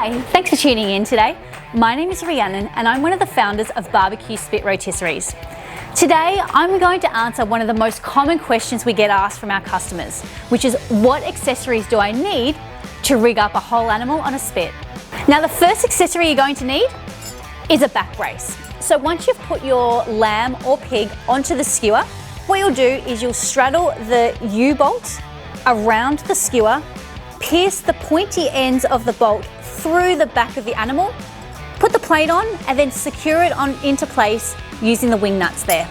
Hi, thanks for tuning in today. My name is Rhiannon and I'm one of the founders of BBQ Spit Rotisseries. Today, I'm going to answer one of the most common questions we get asked from our customers, which is what accessories do I need to rig up a whole animal on a spit? Now, the first accessory you're going to need is a back brace. So once you've put your lamb or pig onto the skewer, what you'll do is you'll straddle the U-bolt around the skewer, pierce the pointy ends of the bolt through the back of the animal, put the plate on and then secure it into place using the wing nuts there.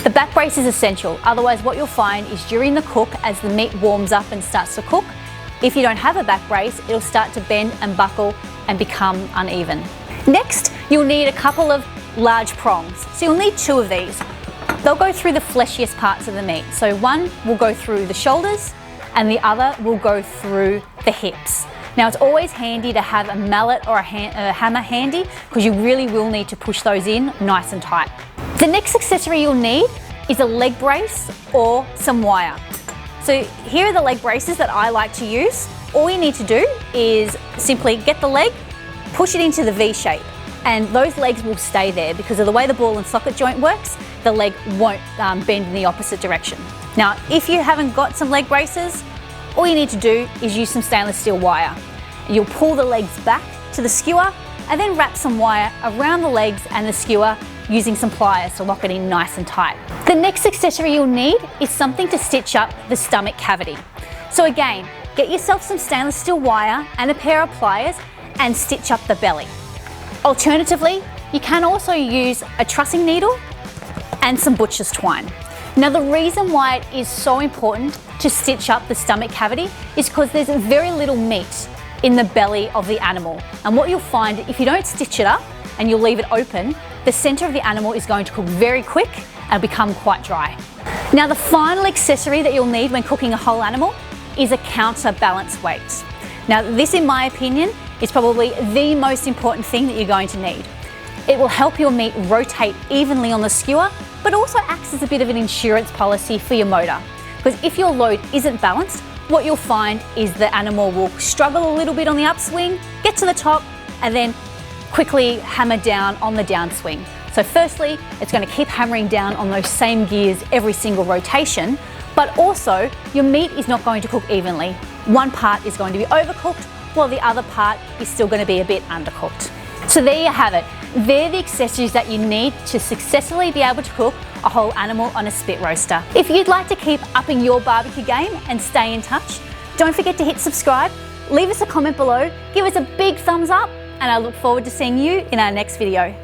The back brace is essential, otherwise what you'll find is during the cook, as the meat warms up and starts to cook, if you don't have a back brace, it'll start to bend and buckle and become uneven. Next, you'll need a couple of large prongs. So you'll need two of these. They'll go through the fleshiest parts of the meat. So one will go through the shoulders and the other will go through the hips. Now, it's always handy to have a mallet or a hammer handy because you really will need to push those in nice and tight. The next accessory you'll need is a leg brace or some wire. So here are the leg braces that I like to use. All you need to do is simply get the leg, push it into the V shape, and those legs will stay there because of the way the ball and socket joint works, the leg won't bend in the opposite direction. Now, if you haven't got some leg braces, all you need to do is use some stainless steel wire. You'll pull the legs back to the skewer and then wrap some wire around the legs and the skewer using some pliers to lock it in nice and tight. The next accessory you'll need is something to stitch up the stomach cavity. So again, get yourself some stainless steel wire and a pair of pliers and stitch up the belly. Alternatively, you can also use a trussing needle and some butcher's twine. Now, the reason why it is so important to stitch up the stomach cavity is because there's very little meat in the belly of the animal. And what you'll find, if you don't stitch it up and you'll leave it open, the center of the animal is going to cook very quick and become quite dry. Now, the final accessory that you'll need when cooking a whole animal is a counterbalance weight. Now, this, in my opinion, is probably the most important thing that you're going to need. It will help your meat rotate evenly on the skewer, but also acts as a bit of an insurance policy for your motor. Because if your load isn't balanced, what you'll find is the animal will struggle a little bit on the upswing, get to the top, and then quickly hammer down on the downswing. So firstly, it's going to keep hammering down on those same gears every single rotation, but also your meat is not going to cook evenly. One part is going to be overcooked, while the other part is still going to be a bit undercooked. So there you have it. They're the accessories that you need to successfully be able to cook a whole animal on a spit roaster. If you'd like to keep upping your barbecue game and stay in touch, don't forget to hit subscribe, leave us a comment below, give us a big thumbs up, and I look forward to seeing you in our next video.